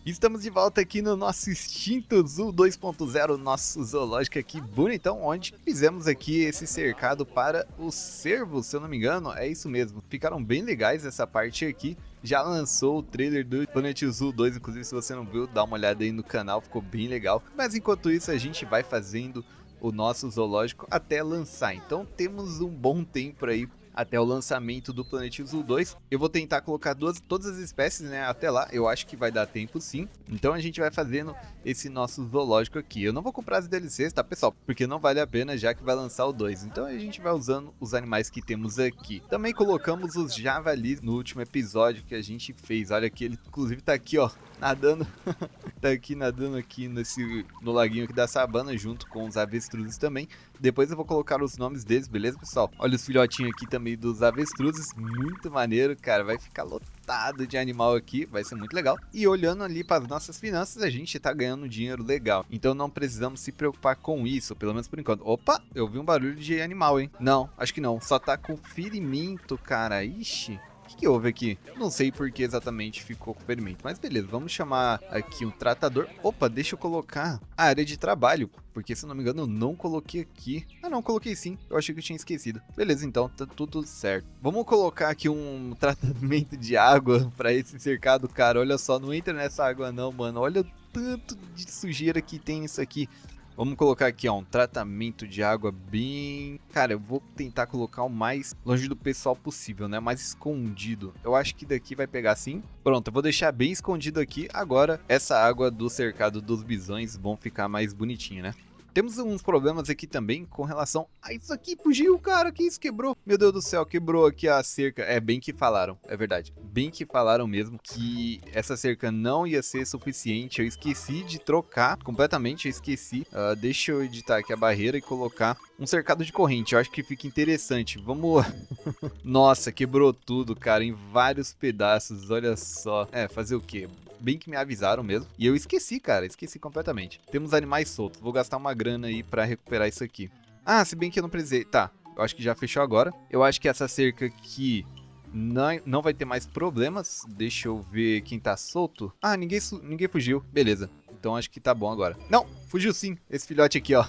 Estamos de volta aqui no nosso Extinto Zoo 2.0, nosso zoológico aqui bonitão, onde fizemos aqui esse cercado para os cervos, se eu não me engano, é isso mesmo. Ficaram bem legais essa parte aqui. Já lançou o trailer do Planet Zoo 2, inclusive se você não viu, dá uma olhada aí no canal, ficou bem legal. Mas enquanto isso a gente vai fazendo o nosso zoológico até lançar, então temos um bom tempo aí até o lançamento do Planet Zoo 2. Eu vou tentar colocar todas as espécies, né, até lá. Eu acho que vai dar tempo sim. Então a gente vai fazendo esse nosso zoológico aqui. Eu não vou comprar as DLCs, tá, pessoal? Porque não vale a pena, já que vai lançar o 2. Então a gente vai usando os animais que temos aqui. Também colocamos os javalis no último episódio que a gente fez. Olha aqui, ele inclusive tá aqui, ó, nadando. Tá aqui nadando aqui no laguinho aqui da savana, junto com os avestruzes também. Depois eu vou colocar os nomes deles, beleza, pessoal? Olha os filhotinhos aqui também dos avestruzes, muito maneiro, cara. Vai ficar lotado de animal aqui, vai ser muito legal. E olhando ali para as nossas finanças, a gente tá ganhando dinheiro legal. Então não precisamos se preocupar com isso, pelo menos por enquanto. Opa, eu vi um barulho de animal, hein? Não, acho que não. Só tá com ferimento, cara. Ixi. O que houve aqui? Não sei por que exatamente ficou com ferimento, mas beleza, vamos chamar aqui um tratador. Opa, deixa eu colocar a área de trabalho, porque se eu não me engano eu não coloquei aqui. Ah não, coloquei sim, eu achei que eu tinha esquecido. Beleza, então tá tudo certo. Vamos colocar aqui um tratamento de água para esse cercado, cara. Olha só, não entra nessa água não, mano. Olha o tanto de sujeira que tem isso aqui. Vamos colocar aqui, ó, um tratamento de água bem... Cara, eu vou tentar colocar o mais longe do pessoal possível, né? Mais escondido. Eu acho que daqui vai pegar sim. Pronto, eu vou deixar bem escondido aqui. Agora, essa água do cercado dos bisões vão ficar mais bonitinha, né? Temos uns problemas aqui também com relação a isso aqui. Fugiu, cara, que isso quebrou? Meu Deus do céu, quebrou aqui a cerca. É bem que falaram, é verdade. Bem que falaram mesmo que essa cerca não ia ser suficiente. Eu esqueci de trocar completamente, eu esqueci. Deixa eu editar aqui a barreira e colocar um cercado de corrente. Eu acho que fica interessante. Vamos... Nossa, quebrou tudo, cara, em vários pedaços. Olha só. É, fazer o quê? Bem que me avisaram mesmo. E eu esqueci, cara. Esqueci completamente. Temos animais soltos. Vou gastar uma grana aí pra recuperar isso aqui. Ah, se bem que eu não precisei. Tá, eu acho que já fechou agora. Eu acho que essa cerca aqui não vai ter mais problemas. Deixa eu ver quem tá solto. Ah, ninguém fugiu. Beleza. Então acho que tá bom agora. Não, fugiu sim. Esse filhote aqui, ó.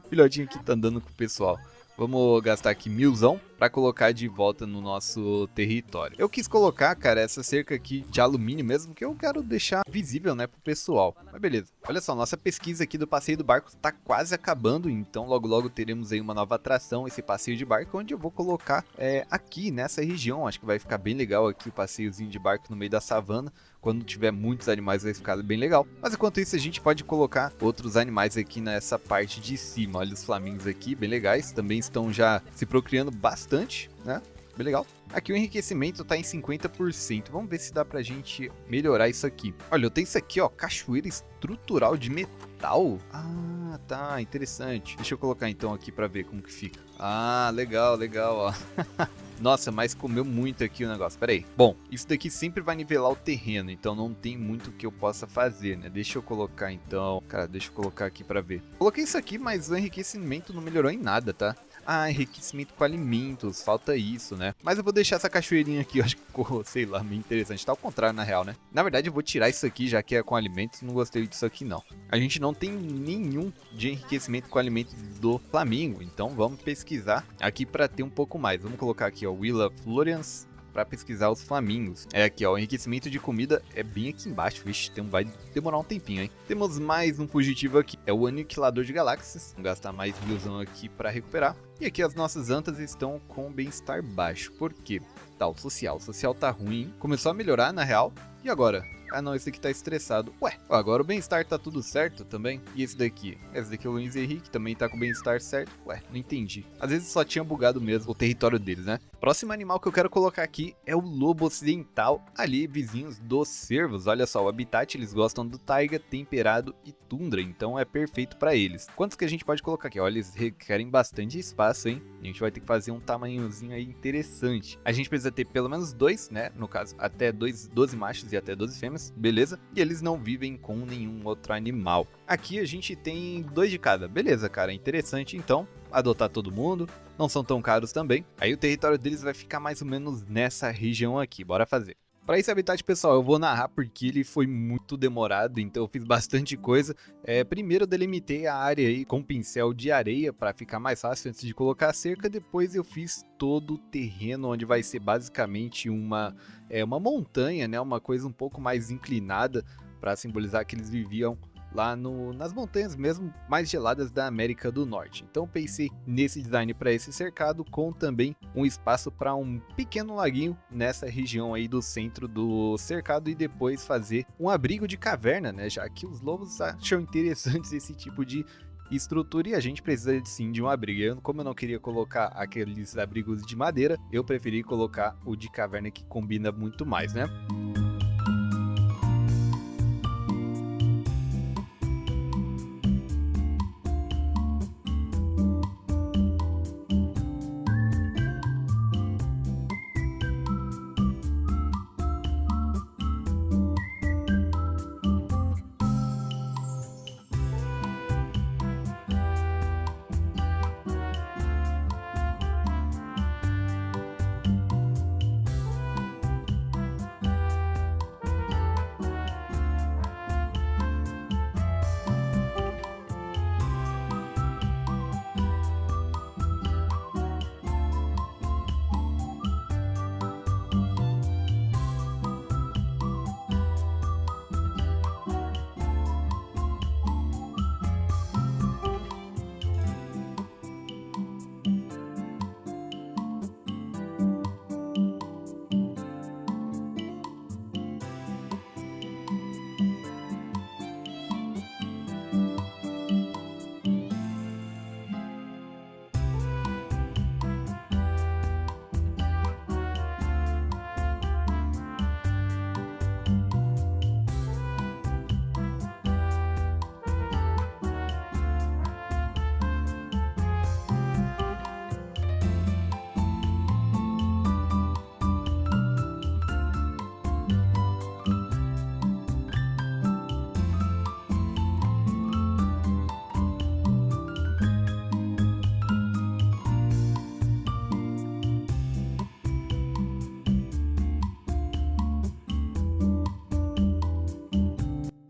Filhotinho aqui tá andando com o pessoal. Vamos gastar aqui 1000zão para colocar de volta no nosso território. Eu quis colocar, cara, essa cerca aqui de alumínio mesmo, que eu quero deixar visível, né, pro pessoal. Mas beleza. Olha só, nossa pesquisa aqui do passeio do barco tá quase acabando, então logo logo teremos aí uma nova atração, esse passeio de barco, onde eu vou colocar aqui nessa região. Acho que vai ficar bem legal aqui o passeiozinho de barco no meio da savana. Quando tiver muitos animais vai ficar bem legal. Mas enquanto isso a gente pode colocar outros animais aqui nessa parte de cima. Olha os flamingos aqui, bem legais. Também estão já se procriando bastante, né? Bem legal. Aqui o enriquecimento tá em 50%. Vamos ver se dá pra gente melhorar isso aqui. Olha, eu tenho isso aqui, ó. Cachoeira estrutural de metal. Ah, tá. Interessante. Deixa eu colocar então aqui pra ver como que fica. Ah, legal, legal, ó. Nossa, mas comeu muito aqui o negócio. Pera aí. Bom, isso daqui sempre vai nivelar o terreno, então não tem muito que eu possa fazer, né? Deixa eu colocar então... Cara, deixa eu colocar aqui pra ver. Coloquei isso aqui, mas o enriquecimento não melhorou em nada, tá? Ah, enriquecimento com alimentos, falta isso, né? Mas eu vou deixar essa cachoeirinha aqui, eu acho que ficou, sei lá, meio interessante. Tá ao contrário, na real, né? Na verdade, eu vou tirar isso aqui, já que é com alimentos, não gostei disso aqui, não. A gente não tem nenhum de enriquecimento com alimentos do Flamingo, então vamos pesquisar aqui pra ter um pouco mais. Vamos colocar aqui, ó, Willa Florians, para pesquisar os flamingos. É aqui, ó, o enriquecimento de comida é bem aqui embaixo, vixe, vai demorar um tempinho, hein. Temos mais um fugitivo aqui, é o Aniquilador de Galáxias. Vamos gastar mais 1000zão aqui para recuperar. E aqui as nossas antas estão com bem-estar baixo. Por quê? Tá, o social tá ruim, começou a melhorar na real, e agora? Ah não, esse aqui tá estressado. Ué, agora o bem-estar tá tudo certo também? E esse daqui? Esse daqui é o Luiz Henrique, também tá com o bem-estar certo? Ué, não entendi. Às vezes só tinha bugado mesmo o território deles, né? Próximo animal que eu quero colocar aqui é o lobo ocidental, ali vizinhos dos cervos. Olha só, o habitat eles gostam do taiga, temperado e tundra, então é perfeito pra eles. Quantos que a gente pode colocar aqui? Olha, eles requerem bastante espaço, hein? A gente vai ter que fazer um tamanhozinho aí interessante. A gente precisa ter pelo menos 2, né? No caso, até 12 machos e até 12 fêmeas, beleza? E eles não vivem com nenhum outro animal. Aqui a gente tem 2 de cada, beleza, cara? Interessante, então. Adotar todo mundo, não são tão caros também. Aí o território deles vai ficar mais ou menos nessa região aqui, bora fazer. Para esse habitat, pessoal, eu vou narrar porque ele foi muito demorado, então eu fiz bastante coisa. Primeiro eu delimitei a área aí com pincel de areia para ficar mais fácil antes de colocar a cerca. Depois eu fiz todo o terreno onde vai ser basicamente uma montanha, né? Uma coisa um pouco mais inclinada para simbolizar que eles viviam lá nas montanhas mesmo mais geladas da América do Norte. Então pensei nesse design para esse cercado, com também um espaço para um pequeno laguinho nessa região aí do centro do cercado, e depois fazer um abrigo de caverna, né, já que os lobos acham interessantes esse tipo de estrutura e a gente precisa sim de um abrigo. Como eu não queria colocar aqueles abrigos de madeira, eu preferi colocar o de caverna, que combina muito mais, né?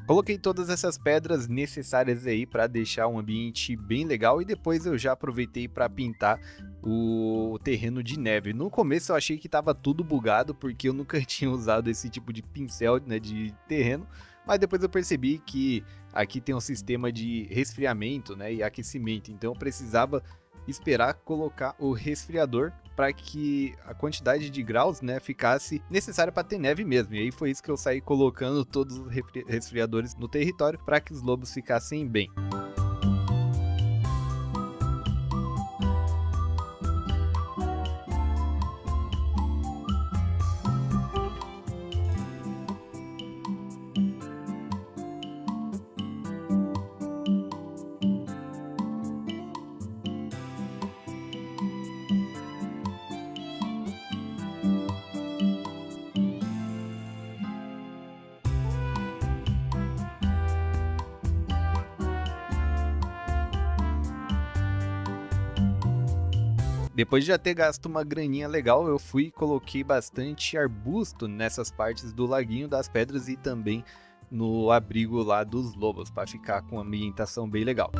Coloquei todas essas pedras necessárias aí para deixar um ambiente bem legal, e depois eu já aproveitei para pintar o terreno de neve. No começo eu achei que estava tudo bugado porque eu nunca tinha usado esse tipo de pincel, né, de terreno, mas depois eu percebi que aqui tem um sistema de resfriamento, né, e aquecimento, então eu precisava esperar colocar o resfriador para que a quantidade de graus, né, ficasse necessária para ter neve mesmo. E aí foi isso que eu saí colocando todos os resfriadores no território para que os lobos ficassem bem. Depois de já ter gasto uma graninha legal, eu fui e coloquei bastante arbusto nessas partes do laguinho das pedras e também no abrigo lá dos lobos, para ficar com uma ambientação bem legal.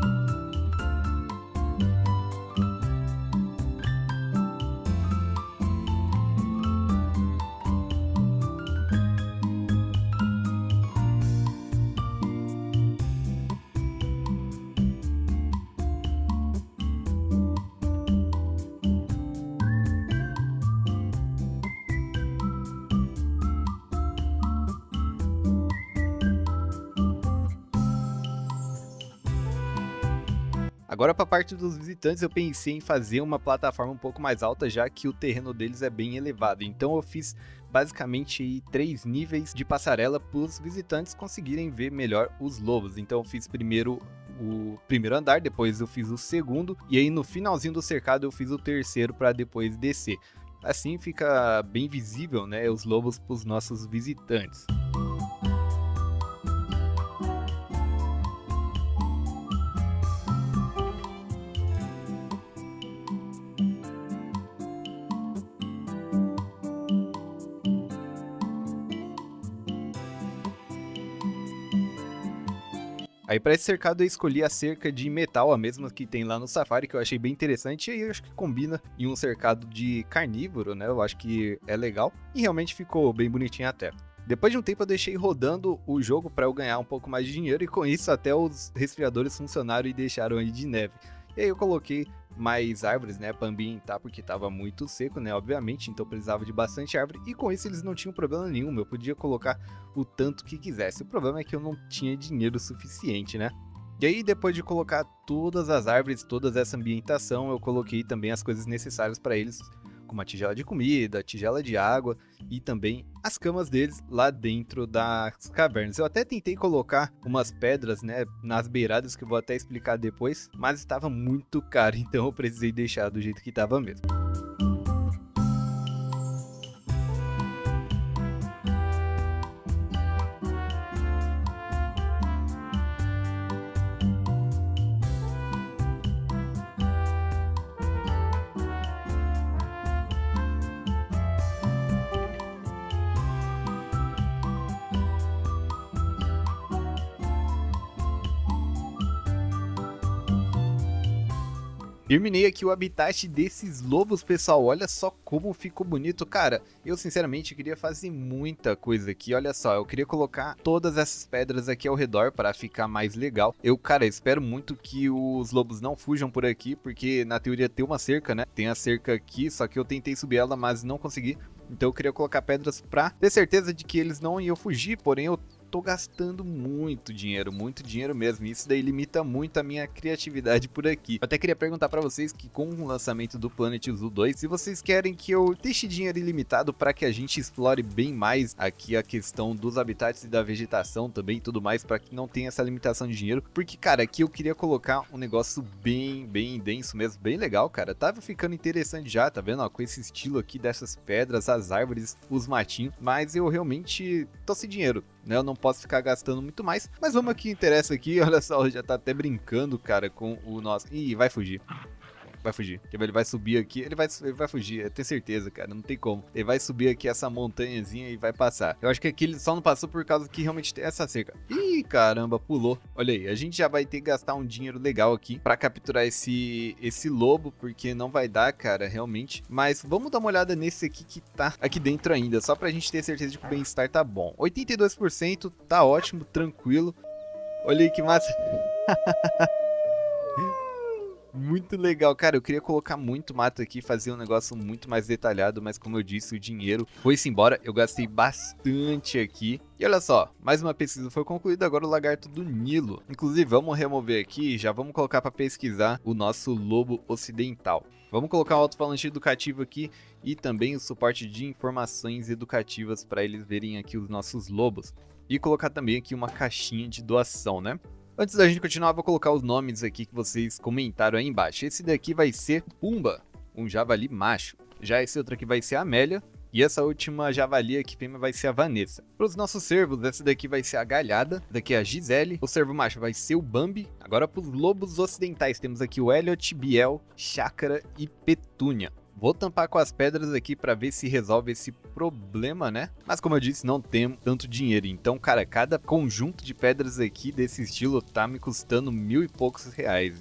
Agora, para a parte dos visitantes, eu pensei em fazer uma plataforma um pouco mais alta, já que o terreno deles é bem elevado. Então eu fiz basicamente aí 3 níveis de passarela para os visitantes conseguirem ver melhor os lobos. Então eu fiz primeiro o primeiro andar, depois eu fiz o segundo, e aí no finalzinho do cercado eu fiz o terceiro para depois descer. Assim fica bem visível, né, os lobos para os nossos visitantes. Aí para esse cercado eu escolhi a cerca de metal, a mesma que tem lá no Safari, que eu achei bem interessante, e aí eu acho que combina em um cercado de carnívoro, né? Eu acho que é legal, e realmente ficou bem bonitinho até. Depois de um tempo eu deixei rodando o jogo para eu ganhar um pouco mais de dinheiro, e com isso até os resfriadores funcionaram e deixaram aí de neve. E aí eu coloquei mais árvores, né, pra ambientar, porque tava muito seco, né, obviamente, então precisava de bastante árvore, e com isso eles não tinham problema nenhum, eu podia colocar o tanto que quisesse. O problema é que eu não tinha dinheiro suficiente, né. E aí, depois de colocar todas as árvores, toda essa ambientação, eu coloquei também as coisas necessárias para eles, como a tigela de comida, a tigela de água e também as camas deles lá dentro das cavernas. Eu até tentei colocar umas pedras, né, nas beiradas, que eu vou até explicar depois, mas estava muito caro, então eu precisei deixar do jeito que estava mesmo. Terminei aqui o habitat desses lobos, pessoal. Olha só como ficou bonito. Cara, eu sinceramente queria fazer muita coisa aqui. Olha só, eu queria colocar todas essas pedras aqui ao redor para ficar mais legal. Eu, cara, espero muito que os lobos não fujam por aqui, porque na teoria tem uma cerca, né? Tem a cerca aqui, só que eu tentei subir ela, mas não consegui. Então eu queria colocar pedras pra ter certeza de que eles não iam fugir, porém eu tô gastando muito dinheiro mesmo, e isso daí limita muito a minha criatividade por aqui. Eu até queria perguntar pra vocês que com o lançamento do Planet Zoo 2, se vocês querem que eu deixe dinheiro ilimitado para que a gente explore bem mais aqui a questão dos habitats e da vegetação também e tudo mais, para que não tenha essa limitação de dinheiro, porque cara, aqui eu queria colocar um negócio bem denso mesmo, bem legal, cara. Tava ficando interessante já, tá vendo, ó, com esse estilo aqui dessas pedras, as árvores, os matinhos, mas eu realmente tô sem dinheiro, né? Eu não posso ficar gastando muito mais, mas vamos aqui, interessa aqui, olha só, já tá até brincando, cara, com o nosso... Ih, vai fugir. Vai fugir. Ele vai subir aqui, ele vai fugir, eu tenho certeza, cara, não tem como. Ele vai subir aqui essa montanhazinha e vai passar. Eu acho que aqui ele só não passou por causa que realmente tem essa cerca. Ih, caramba, pulou. Olha aí, a gente já vai ter que gastar um dinheiro legal aqui pra capturar esse lobo, porque não vai dar, cara, realmente. Mas vamos dar uma olhada nesse aqui que tá aqui dentro ainda, só pra gente ter certeza de que o bem-estar tá bom. 82%, tá ótimo, tranquilo. Olha aí que massa. Muito legal, cara, eu queria colocar muito mato aqui, fazer um negócio muito mais detalhado, mas como eu disse, o dinheiro foi-se embora, eu gastei bastante aqui. E olha só, mais uma pesquisa foi concluída, agora o lagarto do Nilo. Inclusive, vamos remover aqui, já vamos colocar para pesquisar o nosso lobo ocidental. Vamos colocar um alto-falante educativo aqui e também o suporte de informações educativas para eles verem aqui os nossos lobos. E colocar também aqui uma caixinha de doação, né? Antes da gente continuar, vou colocar os nomes aqui que vocês comentaram aí embaixo. Esse daqui vai ser Pumba, um javali macho. Já esse outro aqui vai ser a Amélia. E essa última javali aqui fêmea vai ser a Vanessa. Para os nossos cervos, essa daqui vai ser a Galhada. Daqui é a Gisele. O cervo macho vai ser o Bambi. Agora para os lobos ocidentais, temos aqui o Elliot, Biel, Chácara e Petúnia. Vou tampar com as pedras aqui para ver se resolve esse problema, né? Mas como eu disse, não tenho tanto dinheiro. Então, cara, cada conjunto de pedras aqui desse estilo tá me custando R$1.000 e poucos.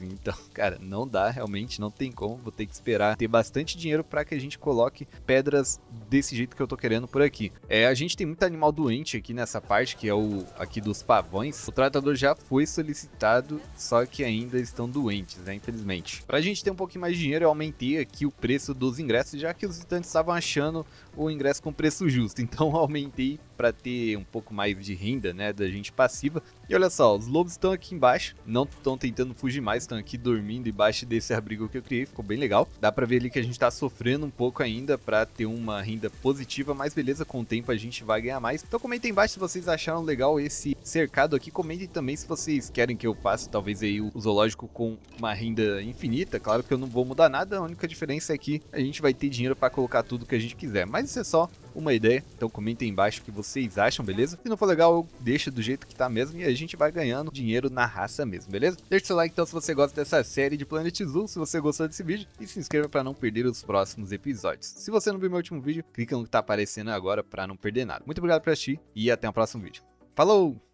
Então, cara, não dá, realmente, não tem como. Vou ter que esperar ter bastante dinheiro para que a gente coloque pedras desse jeito que eu tô querendo por aqui. A gente tem muito animal doente aqui nessa parte, que é o aqui dos pavões. O tratador já foi solicitado, só que ainda estão doentes, né? Infelizmente. Pra gente ter um pouquinho mais de dinheiro, eu aumentei aqui o preço dos ingressos, já que os visitantes estavam achando o ingresso com preço justo, então aumentei para ter um pouco mais de renda, né, da gente passiva. E olha só, os lobos estão aqui embaixo, não estão tentando fugir mais, estão aqui dormindo embaixo desse abrigo que eu criei, ficou bem legal. Dá para ver ali que a gente tá sofrendo um pouco ainda para ter uma renda positiva, mas beleza, com o tempo a gente vai ganhar mais. Então comentem embaixo se vocês acharam legal esse cercado aqui, comentem também se vocês querem que eu faça talvez aí o zoológico com uma renda infinita. Claro que eu não vou mudar nada, a única diferença é que a gente vai ter dinheiro para colocar tudo que a gente quiser, mas isso é só uma ideia, então comentem embaixo o que vocês acham, beleza? Se não for legal, eu deixo do jeito que tá mesmo e a gente vai ganhando dinheiro na raça mesmo, beleza? Deixa seu like então se você gosta dessa série de Planet Zoo, se você gostou desse vídeo, e se inscreva para não perder os próximos episódios. Se você não viu meu último vídeo, clica no que tá aparecendo agora para não perder nada. Muito obrigado por assistir e até o próximo vídeo. Falou!